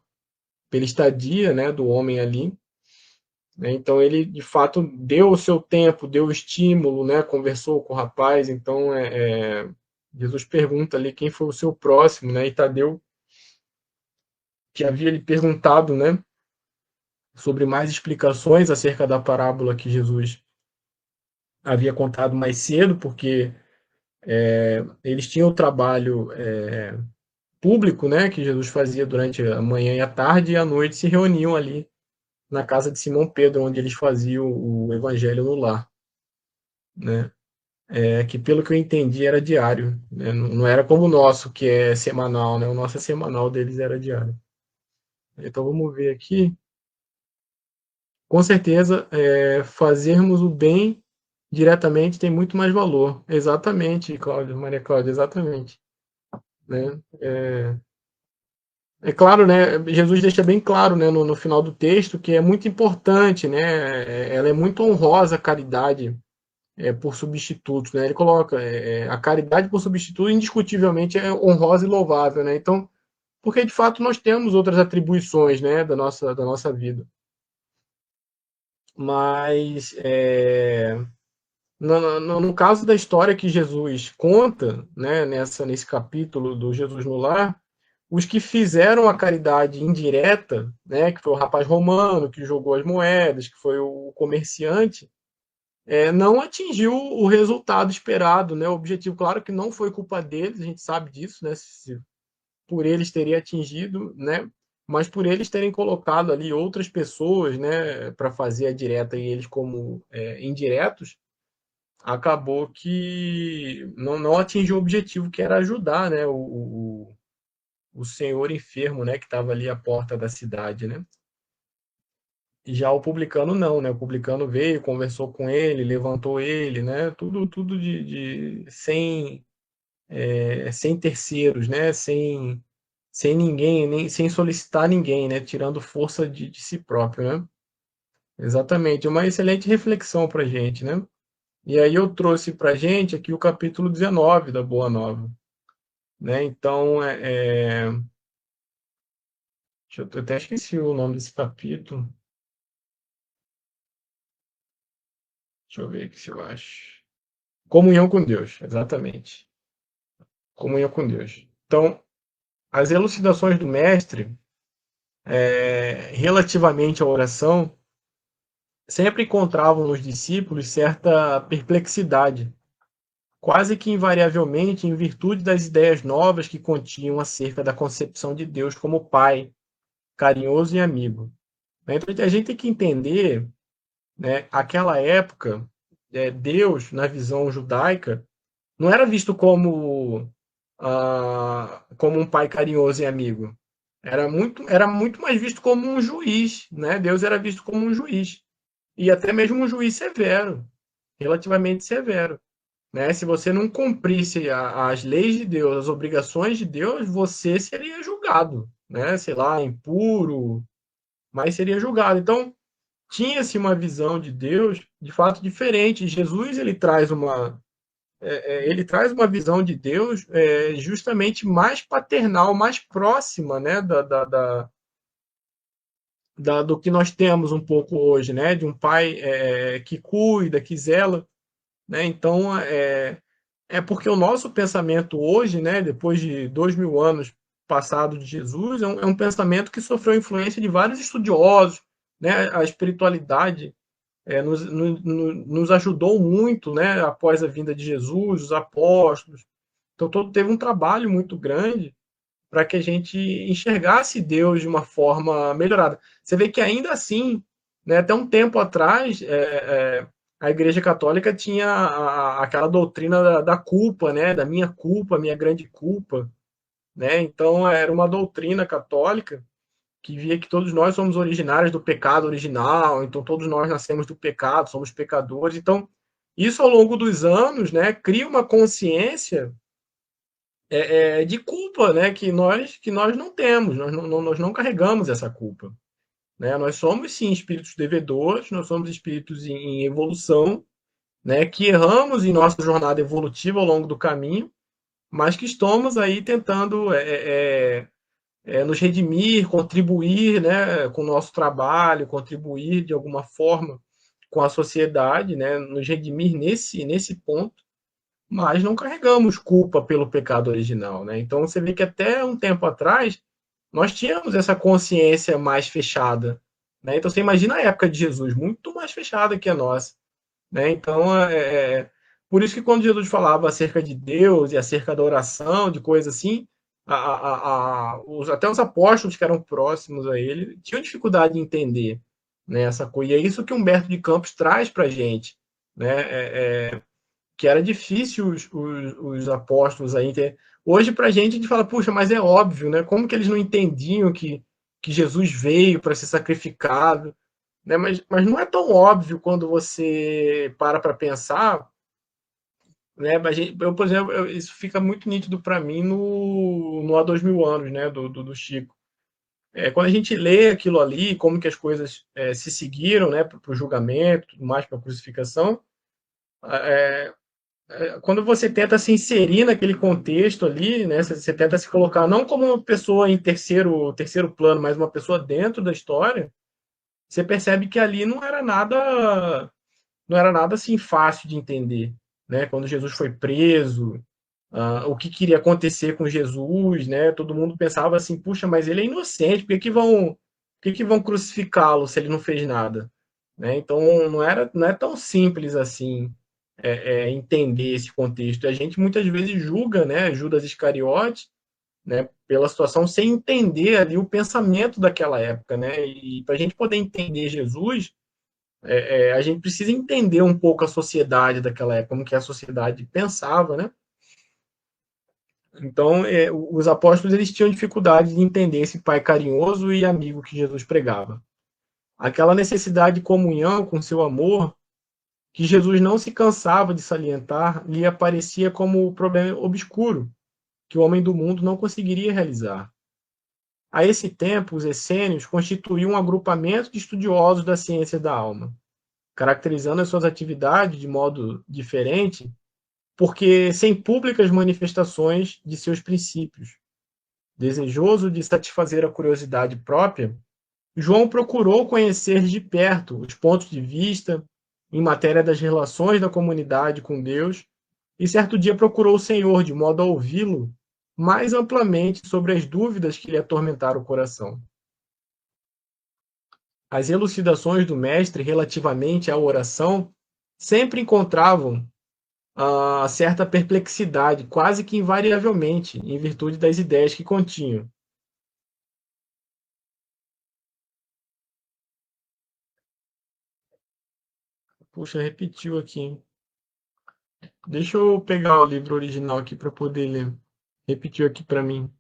estadia, né? Do homem ali, né? Então ele de fato deu o seu tempo, deu o estímulo, né? Conversou com o rapaz. Então Jesus pergunta ali quem foi o seu próximo, né? E Tadeu, que havia lhe perguntado, né, sobre mais explicações acerca da parábola que Jesus havia contado mais cedo, porque eles tinham o trabalho público, né, que Jesus fazia durante a manhã e a tarde, e à noite se reuniam ali na casa de Simão Pedro, onde eles faziam o evangelho no lar, né? Que pelo que eu entendi era diário, né? Não era como o nosso, que é semanal, né? O nosso é semanal, deles era diário. Então vamos ver aqui. Com certeza, fazermos o bem diretamente tem muito mais valor. Exatamente, Cláudia, Maria Cláudia, exatamente. Né? É claro, né? Jesus deixa bem claro, né, no final do texto que é muito importante, né? Ela é muito honrosa a caridade por substitutos, né? Ele coloca a caridade por substituto indiscutivelmente é honrosa e louvável, né? Então, porque de fato nós temos outras atribuições, né, da nossa vida, mas no caso da história que Jesus conta, né, nesse capítulo do Jesus no Lar, os que fizeram a caridade indireta, né, que foi o rapaz romano que jogou as moedas, que foi o comerciante, não atingiu o resultado esperado, né, o objetivo. Claro que não foi culpa deles, a gente sabe disso, né, se por eles teria atingido, né, mas por eles terem colocado ali outras pessoas, né, para fazer a direta e eles como indiretos, acabou que não atingiu o objetivo, que era ajudar, né, o senhor enfermo, né, que estava ali à porta da cidade, né? E já o publicano não, né? O publicano veio, conversou com ele, levantou ele, né? Tudo sem terceiros, né? Sem ninguém, nem sem solicitar ninguém, né? Tirando força de si próprio, né? Exatamente, uma excelente reflexão para a gente, né? E aí eu trouxe para a gente aqui o capítulo 19 da Boa Nova, né? Então, eu até esqueci o nome desse capítulo. Deixa eu ver aqui se eu acho. Comunhão com Deus, exatamente. Comunhão com Deus. Então, as elucidações do mestre relativamente à oração sempre encontravam nos discípulos certa perplexidade, quase que invariavelmente em virtude das ideias novas que continham acerca da concepção de Deus como Pai, carinhoso e amigo. Então, a gente tem que entender, né, aquela época, Deus, na visão judaica, não era visto como um pai carinhoso e amigo. Era muito mais visto como um juiz, né? Deus era visto como um juiz. E até mesmo um juiz severo, relativamente severo. Né? Se você não cumprisse as leis de Deus, as obrigações de Deus, você seria julgado, né? Sei lá, impuro, mas seria julgado. Então, tinha-se uma visão de Deus de fato diferente. Jesus ele traz uma visão de Deus justamente mais paternal, mais próxima, né, do que nós temos um pouco hoje, né, de um pai que cuida, que zela, né. Então é porque o nosso pensamento hoje, né, depois de 2000 anos passado de Jesus, é um pensamento que sofreu influência de vários estudiosos, né, a espiritualidade nos ajudou muito, né, após a vinda de Jesus, os apóstolos. Então, teve um trabalho muito grande para que a gente enxergasse Deus de uma forma melhorada. Você vê que ainda assim, né, até um tempo atrás, a Igreja Católica tinha aquela doutrina da culpa, né? Da minha culpa, minha grande culpa, né? Então era uma doutrina católica que via que todos nós somos originários do pecado original, então todos nós nascemos do pecado, somos pecadores. Então isso ao longo dos anos, né? Cria uma consciência de culpa, né? Que nós não temos, nós não carregamos essa culpa, né? Nós somos sim espíritos devedores, nós somos espíritos em evolução, né, que erramos em nossa jornada evolutiva ao longo do caminho, mas que estamos aí tentando nos redimir, contribuir, né, com o nosso trabalho, contribuir de alguma forma com a sociedade, né, nos redimir nesse ponto, mas não carregamos culpa pelo pecado original, né? Então você vê que até um tempo atrás nós tínhamos essa consciência mais fechada, né? Então você imagina a época de Jesus, muito mais fechada que a nossa, né? Então, por isso que quando Jesus falava acerca de Deus e acerca da oração, de coisas assim, até os apóstolos que eram próximos a ele tinham dificuldade de entender, né, essa coisa. E é isso que Humberto de Campos traz para a gente, né? Que era difícil os apóstolos aí ter. Hoje, para a gente fala, puxa, mas é óbvio, né? Como que eles não entendiam que Jesus veio para ser sacrificado? Né? Mas não é tão óbvio quando você para pensar, né? Eu, por exemplo, isso fica muito nítido para mim no Há 2000 anos, né? Do Chico. Quando a gente lê aquilo ali, como que as coisas se seguiram, né? Para o julgamento, tudo mais, para a crucificação, quando você tenta se inserir naquele contexto ali, né? Você tenta se colocar não como uma pessoa em terceiro plano, mas uma pessoa dentro da história, você percebe que ali não era nada assim fácil de entender, né? Quando Jesus foi preso, o que queria acontecer com Jesus, né? Todo mundo pensava assim, puxa, mas ele é inocente, por que que vão crucificá-lo se ele não fez nada, né? Então não é tão simples assim entender esse contexto. A gente muitas vezes julga, né? Judas Iscariotes, né? Pela situação sem entender ali o pensamento daquela época, né? E para a gente poder entender Jesus a gente precisa entender um pouco a sociedade daquela época, como que a sociedade pensava, né? Então, os apóstolos eles tinham dificuldade de entender esse pai carinhoso e amigo que Jesus pregava. Aquela necessidade de comunhão com seu amor, que Jesus não se cansava de salientar, lhe aparecia como o problema obscuro, que o homem do mundo não conseguiria realizar. A esse tempo, os essênios constituíam um agrupamento de estudiosos da ciência da alma, caracterizando as suas atividades de modo diferente, porque sem públicas manifestações de seus princípios. Desejoso de satisfazer a curiosidade própria, João procurou conhecer de perto os pontos de vista em matéria das relações da comunidade com Deus, e certo dia procurou o Senhor de modo a ouvi-lo mais amplamente sobre as dúvidas que lhe atormentaram o coração. As elucidações do mestre relativamente à oração sempre encontravam certa perplexidade, quase que invariavelmente, em virtude das ideias que continham. Puxa, repetiu aqui. Deixa eu pegar o livro original aqui para poder ler. Repetiu aqui para mim.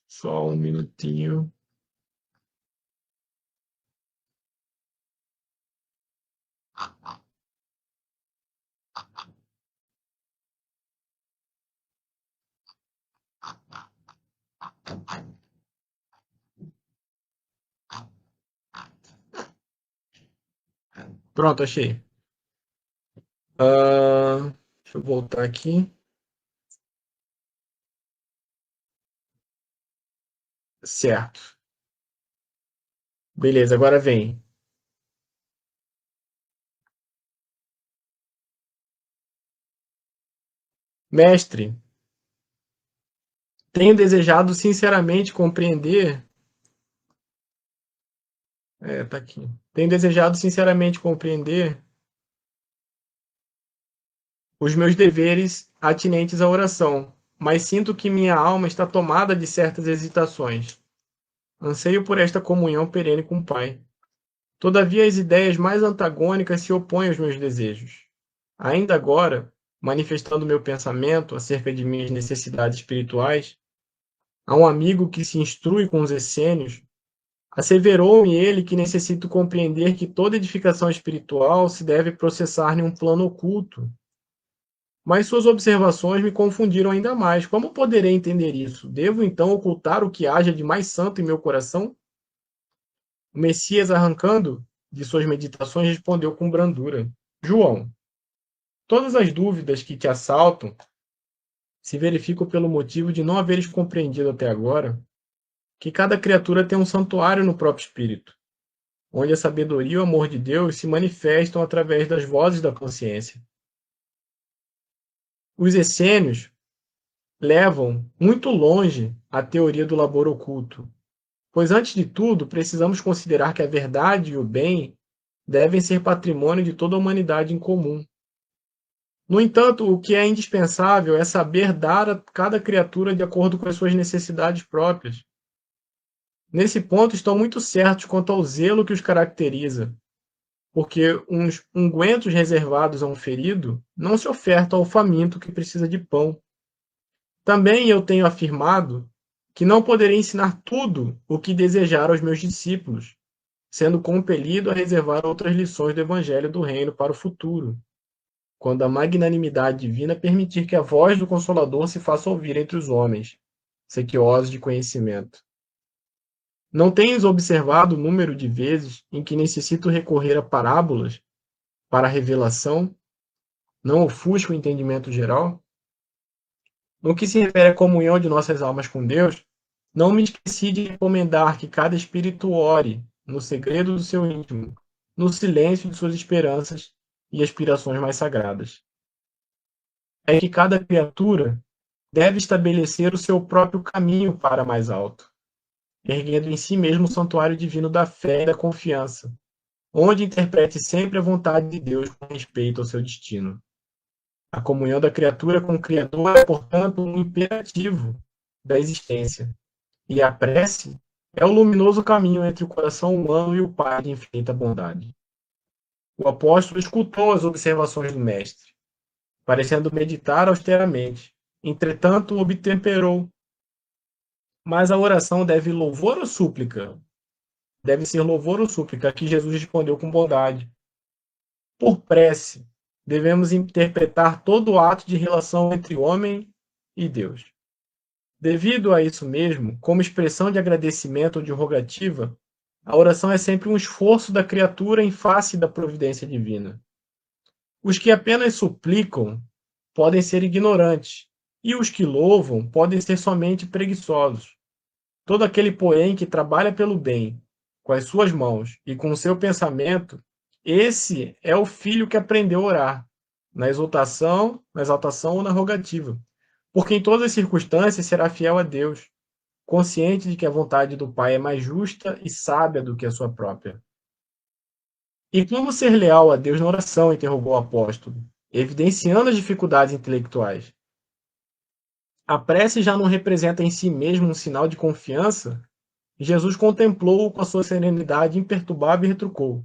Só um minutinho. Pronto, achei. Deixa eu voltar aqui. Certo. Beleza, agora vem. Mestre, tenho desejado sinceramente compreender. Tá aqui. Tenho desejado sinceramente compreender os meus deveres atinentes à oração, mas sinto que minha alma está tomada de certas hesitações. Anseio por esta comunhão perene com o Pai. Todavia, as ideias mais antagônicas se opõem aos meus desejos. Ainda agora, manifestando meu pensamento acerca de minhas necessidades espirituais, a um amigo que se instrui com os essênios, asseverou-me ele que necessito compreender que toda edificação espiritual se deve processar em um plano oculto. Mas suas observações me confundiram ainda mais. Como poderei entender isso? Devo então ocultar o que haja de mais santo em meu coração? O Messias, arrancando de suas meditações, respondeu com brandura: João, todas as dúvidas que te assaltam se verificam pelo motivo de não haveres compreendido até agora que cada criatura tem um santuário no próprio espírito, onde a sabedoria e o amor de Deus se manifestam através das vozes da consciência. Os essênios levam muito longe a teoria do labor oculto, pois antes de tudo precisamos considerar que a verdade e o bem devem ser patrimônio de toda a humanidade em comum. No entanto, o que é indispensável é saber dar a cada criatura de acordo com as suas necessidades próprias. Nesse ponto, estão muito certos quanto ao zelo que os caracteriza, porque uns ungüentos reservados a um ferido não se ofertam ao faminto que precisa de pão. Também eu tenho afirmado que não poderei ensinar tudo o que desejar aos meus discípulos, sendo compelido a reservar outras lições do Evangelho do Reino para o futuro, quando a magnanimidade divina permitir que a voz do Consolador se faça ouvir entre os homens, sequiosos de conhecimento. Não tens observado o número de vezes em que necessito recorrer a parábolas para a revelação, não ofusca o entendimento geral? No que se refere à comunhão de nossas almas com Deus, não me esqueci de recomendar que cada espírito ore, no segredo do seu íntimo, no silêncio de suas esperanças e aspirações mais sagradas. É que cada criatura deve estabelecer o seu próprio caminho para mais alto, erguendo em si mesmo o santuário divino da fé e da confiança, onde interprete sempre a vontade de Deus com respeito ao seu destino. A comunhão da criatura com o Criador é, portanto, um imperativo da existência, e a prece é o luminoso caminho entre o coração humano e o Pai de infinita bondade. O apóstolo escutou as observações do mestre, parecendo meditar austeramente. Entretanto, obtemperou. Mas a oração deve louvor ou súplica? Deve ser louvor ou súplica, que Jesus respondeu com bondade. Por prece, devemos interpretar todo o ato de relação entre homem e Deus. Devido a isso mesmo, como expressão de agradecimento ou de rogativa, a oração é sempre um esforço da criatura em face da providência divina. Os que apenas suplicam podem ser ignorantes, e os que louvam podem ser somente preguiçosos. Todo aquele, porém, que trabalha pelo bem, com as suas mãos e com o seu pensamento, esse é o filho que aprendeu a orar, na exaltação ou na rogativa, porque em todas as circunstâncias será fiel a Deus, consciente de que a vontade do Pai é mais justa e sábia do que a sua própria. E como ser leal a Deus na oração? Interrogou o apóstolo, evidenciando as dificuldades intelectuais. A prece já não representa em si mesmo um sinal de confiança? Jesus contemplou-o com a sua serenidade imperturbável e retrucou: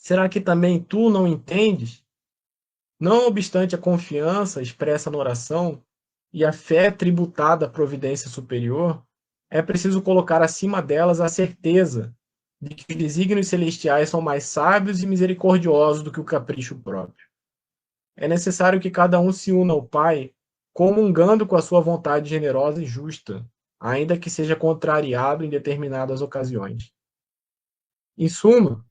será que também tu não entendes? Não obstante a confiança expressa na oração e a fé tributada à providência superior, é preciso colocar acima delas a certeza de que os desígnios celestiais são mais sábios e misericordiosos do que o capricho próprio. É necessário que cada um se una ao Pai, comungando com a sua vontade generosa e justa, ainda que seja contrariado em determinadas ocasiões. Em suma,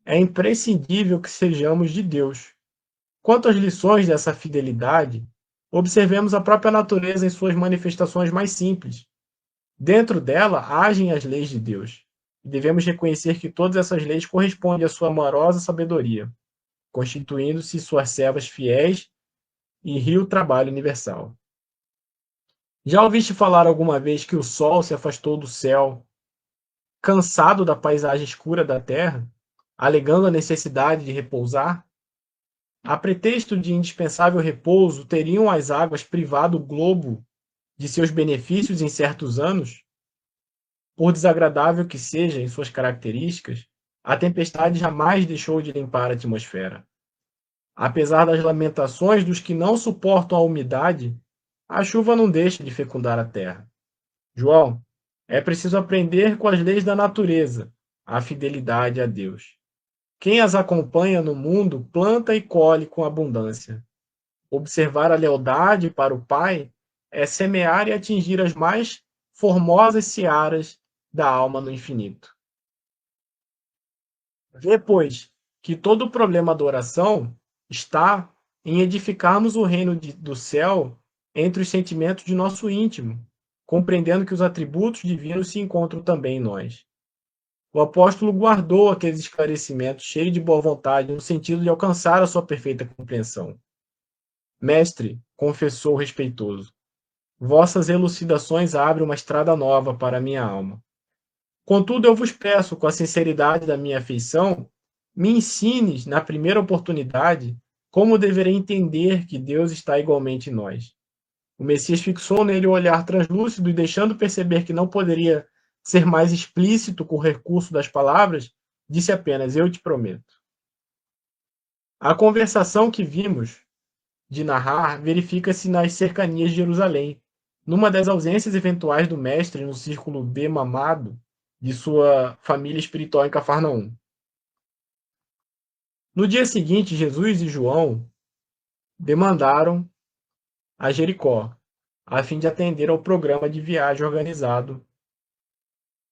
é imprescindível que sejamos de Deus. Quanto às lições dessa fidelidade, observemos a própria natureza em suas manifestações mais simples. Dentro dela agem as leis de Deus, e devemos reconhecer que todas essas leis correspondem à sua amorosa sabedoria, constituindo-se suas servas fiéis e rio trabalho universal. Já ouviste falar alguma vez que o sol se afastou do céu, cansado da paisagem escura da terra, alegando a necessidade de repousar? A pretexto de indispensável repouso, teriam as águas privado o globo de seus benefícios em certos anos? Por desagradável que seja em suas características, a tempestade jamais deixou de limpar a atmosfera. Apesar das lamentações dos que não suportam a umidade, a chuva não deixa de fecundar a terra. João, é preciso aprender com as leis da natureza, a fidelidade a Deus. Quem as acompanha no mundo planta e colhe com abundância. Observar a lealdade para o Pai é semear e atingir as mais formosas searas da alma no infinito. Vê, pois, que todo o problema da oração está em edificarmos o reino do céu entre os sentimentos de nosso íntimo, compreendendo que os atributos divinos se encontram também em nós. O apóstolo guardou aqueles esclarecimentos cheios de boa vontade no sentido de alcançar a sua perfeita compreensão. Mestre, confessou respeitoso, vossas elucidações abrem uma estrada nova para a minha alma. Contudo, eu vos peço, com a sinceridade da minha afeição, me ensines, na primeira oportunidade, como deverei entender que Deus está igualmente em nós. O Messias fixou nele o olhar translúcido e, deixando perceber que não poderia ser mais explícito com o recurso das palavras, disse apenas: Eu te prometo. A conversação que vimos de narrar verifica-se nas cercanias de Jerusalém, numa das ausências eventuais do mestre no círculo bemamado de sua família espiritual em Cafarnaum. No dia seguinte, Jesus e João demandaram a Jericó, a fim de atender ao programa de viagem organizado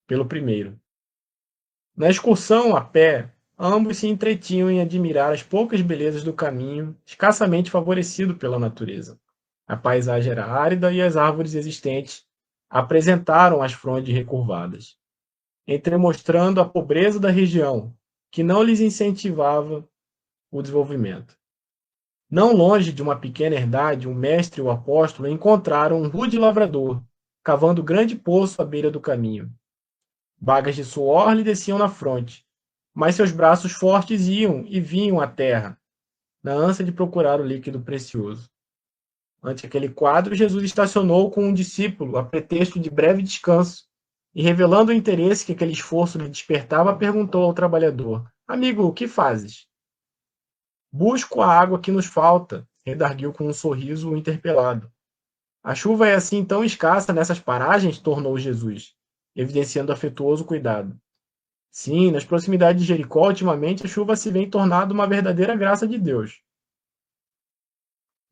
pelo primeiro. Na excursão a pé, ambos se entretinham em admirar as poucas belezas do caminho, escassamente favorecido pela natureza. A paisagem era árida e as árvores existentes apresentaram as frondes recurvadas, entremostrando a pobreza da região, que não lhes incentivava o desenvolvimento. Não longe de uma pequena herdade, um mestre e o apóstolo encontraram um rude lavrador, cavando grande poço à beira do caminho. Bagas de suor lhe desciam na fronte, mas seus braços fortes iam e vinham à terra, na ânsia de procurar o líquido precioso. Ante aquele quadro, Jesus estacionou com um discípulo a pretexto de breve descanso, e, revelando o interesse que aquele esforço lhe despertava, perguntou ao trabalhador: Amigo, o que fazes? Busco a água que nos falta, redarguiu com um sorriso o interpelado. A chuva é assim tão escassa nessas paragens? Tornou Jesus, evidenciando afetuoso cuidado. Sim, nas proximidades de Jericó, ultimamente, a chuva se vem tornando uma verdadeira graça de Deus.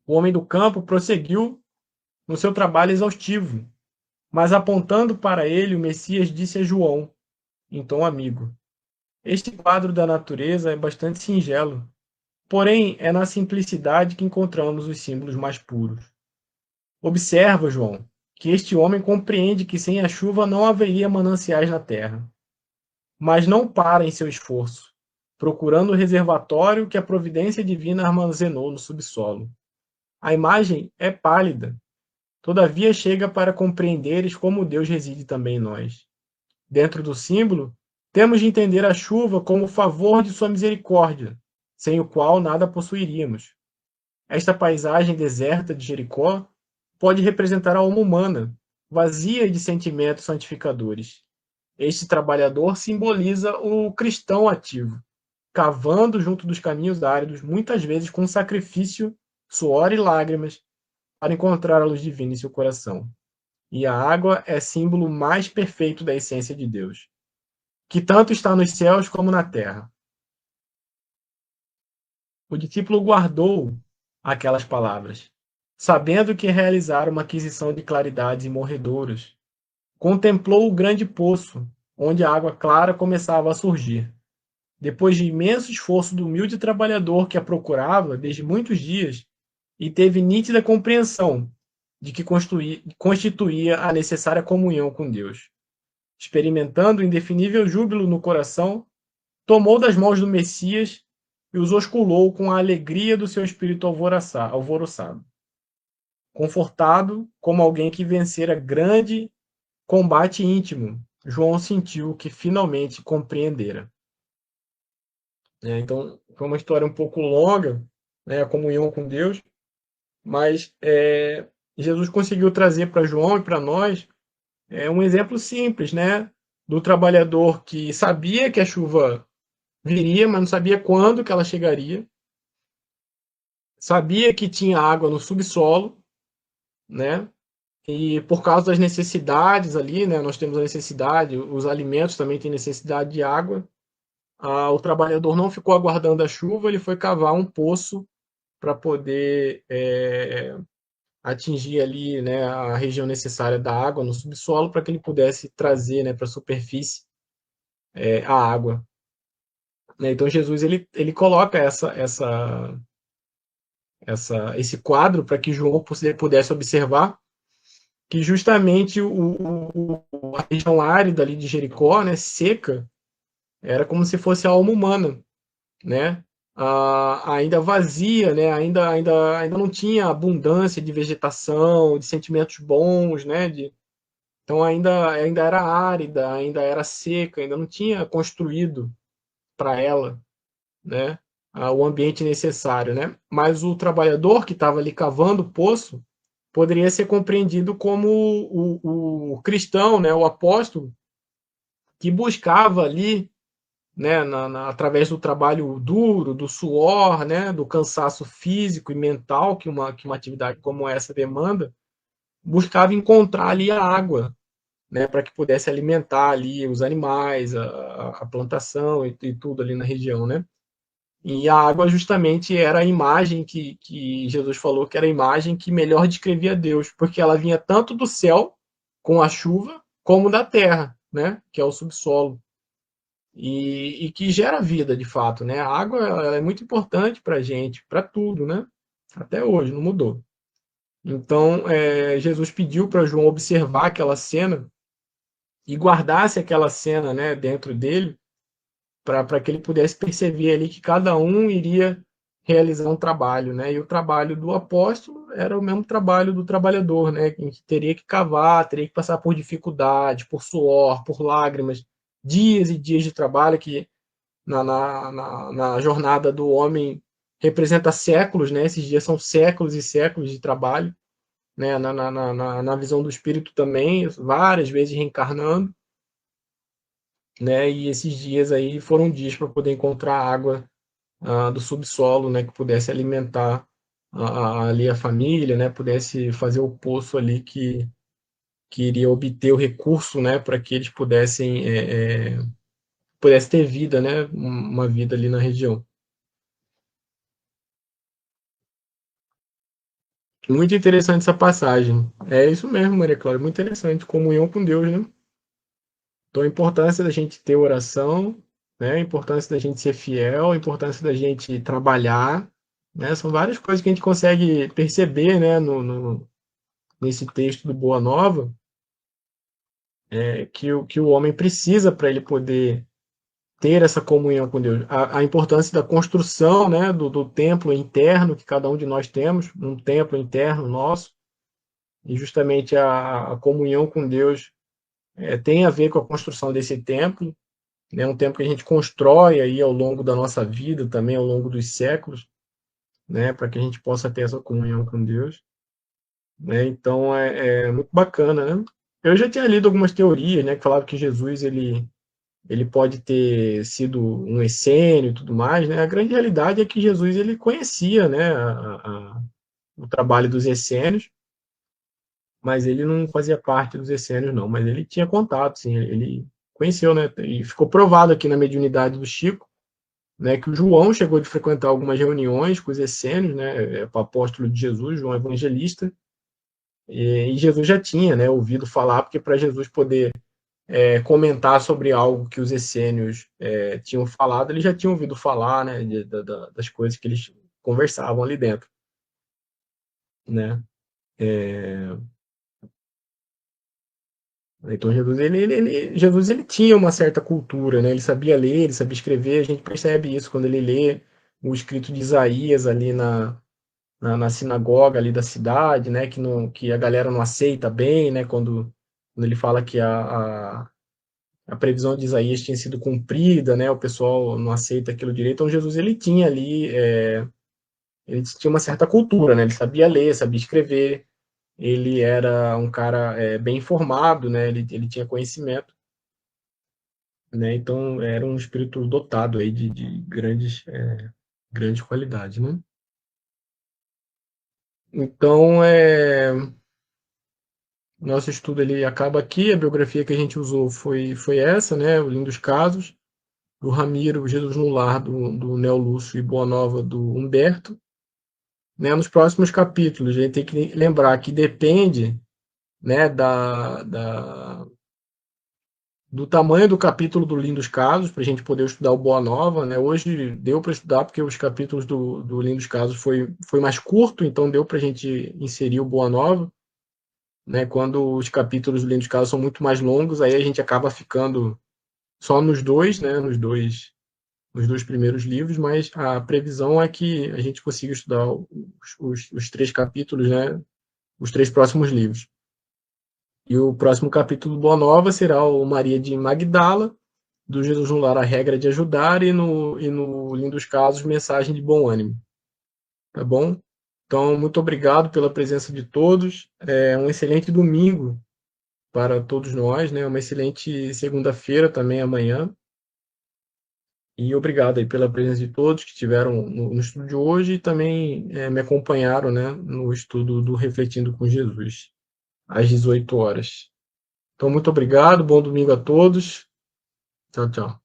O homem do campo prosseguiu no seu trabalho exaustivo, mas apontando para ele, o Messias disse a João, em tom amigo: Este quadro da natureza é bastante singelo, porém é na simplicidade que encontramos os símbolos mais puros. Observa, João, que este homem compreende que sem a chuva não haveria mananciais na terra, mas não para em seu esforço, procurando o reservatório que a providência divina armazenou no subsolo. A imagem é pálida, todavia chega para compreenderes como Deus reside também em nós. Dentro do símbolo, temos de entender a chuva como o favor de sua misericórdia, sem o qual nada possuiríamos. Esta paisagem deserta de Jericó pode representar a alma humana, vazia de sentimentos santificadores. Este trabalhador simboliza o cristão ativo, cavando junto dos caminhos áridos, muitas vezes com sacrifício, suor e lágrimas, para encontrar a luz divina em seu coração. E a água é símbolo mais perfeito da essência de Deus, que tanto está nos céus como na terra. O discípulo guardou aquelas palavras, sabendo que realizara uma aquisição de claridades imorredoras. Contemplou o grande poço, onde a água clara começava a surgir. Depois de imenso esforço do humilde trabalhador que a procurava desde muitos dias, e teve nítida compreensão de que constituía a necessária comunhão com Deus. Experimentando indefinível júbilo no coração, tomou das mãos do Messias e os osculou com a alegria do seu espírito alvoroçado. Confortado, como alguém que vencera grande combate íntimo, João sentiu que finalmente compreendera. Então, foi uma história um pouco longa, né, a comunhão com Deus, mas Jesus conseguiu trazer para João e para nós um exemplo simples, né, do trabalhador que sabia que a chuva viria, mas não sabia quando que ela chegaria, sabia que tinha água no subsolo, né, e por causa das necessidades ali, né, nós temos a necessidade, os alimentos também têm necessidade de água. O trabalhador não ficou aguardando a chuva, ele foi cavar um poço para poder atingir ali, né, a região necessária da água no subsolo para que ele pudesse trazer, né, para a superfície a água. Né? Então Jesus ele coloca esse quadro para que João pudesse observar que justamente a região árida ali de Jericó, né, seca, era como se fosse a alma humana, né? Ainda vazia, né? Ainda não tinha abundância de vegetação, de sentimentos bons, né? Então ainda era árida, ainda era seca, ainda não tinha construído para ela, né? O ambiente necessário, né? Mas o trabalhador que estava ali cavando o poço poderia ser compreendido como o cristão, né? O apóstolo que buscava ali, né, através do trabalho duro, do suor, né, do cansaço físico e mental que uma atividade como essa demanda, buscava encontrar ali a água, né, para que pudesse alimentar ali os animais, a plantação e tudo ali na região, né? E a água justamente era a imagem que Jesus falou que era a imagem que melhor descrevia Deus, porque ela vinha tanto do céu, com a chuva, como da terra, né, que é o subsolo. E que gera vida de fato, né? A água ela é muito importante para a gente, para tudo, né? Até hoje, não mudou. Então, Jesus pediu para João observar aquela cena e guardasse aquela cena, né, dentro dele, para que ele pudesse perceber ali que cada um iria realizar um trabalho, né? E o trabalho do apóstolo era o mesmo trabalho do trabalhador, né? Que teria que cavar, teria que passar por dificuldade, por suor, por lágrimas, dias e dias de trabalho que na jornada do homem representa séculos, né? Esses dias são séculos e séculos de trabalho, né? Na visão do espírito também, várias vezes reencarnando, né? E esses dias aí foram dias para poder encontrar água do subsolo, né? Que pudesse alimentar ali a família, né? Pudesse fazer o poço ali que iria obter o recurso, né? Para que eles pudesse ter vida, né? Uma vida ali na região. Muito interessante essa passagem. É isso mesmo, Maria Clara, muito interessante. Comunhão com Deus, né? Então, a importância da gente ter oração, né? A importância da gente ser fiel, a importância da gente trabalhar, né? São várias coisas que a gente consegue perceber, né? Nesse texto do Boa Nova, que o homem precisa para ele poder ter essa comunhão com Deus. A importância da construção, né? Do templo interno que cada um de nós temos, um templo interno nosso, e justamente a comunhão com Deus tem a ver com a construção desse templo, né? Um templo que a gente constrói aí ao longo da nossa vida, também ao longo dos séculos, né? Para que a gente possa ter essa comunhão com Deus, né? Então é muito bacana, né? Eu já tinha lido algumas teorias, né? Que falavam que Jesus ele pode ter sido um essênio e tudo mais, né? A grande realidade é que Jesus ele conhecia, né? O trabalho dos essênios, mas ele não fazia parte dos essênios, não. Mas ele tinha contato, sim. Ele conheceu, né? E ficou provado aqui na mediunidade do Chico, né? Que o João chegou de frequentar algumas reuniões com os essênios, né? O apóstolo de Jesus, João Evangelista, e Jesus já tinha, né? Ouvido falar, porque para Jesus poder comentar sobre algo que os essênios tinham falado, ele já tinha ouvido falar, né? Das coisas que eles conversavam ali dentro, né? Então Jesus ele tinha uma certa cultura, né? Ele sabia ler, ele sabia escrever. A gente percebe isso quando ele lê o escrito de Isaías ali na sinagoga ali da cidade, né? Que a galera não aceita bem, né? Quando ele fala que a previsão de Isaías tinha sido cumprida, né? O pessoal não aceita aquilo direito. Então Jesus ele tinha ali ele tinha uma certa cultura, né? Ele sabia ler, sabia escrever, ele era um cara bem informado, né? Ele tinha conhecimento, né? Então era um espírito dotado aí de grandes qualidades, né? Então, nosso estudo ele acaba aqui. A biografia que a gente usou foi essa, né? O Lindos Casos, do Ramiro, Jesus no Lar, do Neo Lúcio e Boa Nova, do Humberto. Né? Nos próximos capítulos, a gente tem que lembrar que depende, né, do tamanho do capítulo do Lindos Casos, para a gente poder estudar o Boa Nova. Né? Hoje deu para estudar, porque os capítulos do Lindos Casos foi mais curto, então deu para a gente inserir o Boa Nova. Né? Quando os capítulos do Lindos Casos são muito mais longos, aí a gente acaba ficando só nos dois, né? Nos dois primeiros livros, mas a previsão é que a gente consiga estudar os três capítulos, né? Os três próximos livros. E o próximo capítulo do Boa Nova será o Maria de Magdala, do Jesus no Lar, a regra de ajudar, e no Lindos Casos, mensagem de bom ânimo. Tá bom? Então, muito obrigado pela presença de todos. Um excelente domingo para todos nós, né? Uma excelente segunda-feira também amanhã. E obrigado aí pela presença de todos que estiveram no estudo de hoje e também me acompanharam, né, no estudo do Refletindo com Jesus, às 18 horas. Então, muito obrigado, bom domingo a todos. Tchau, tchau.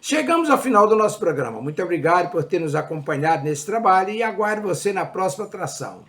Chegamos ao final do nosso programa. Muito obrigado por ter nos acompanhado nesse trabalho e aguardo você na próxima atração.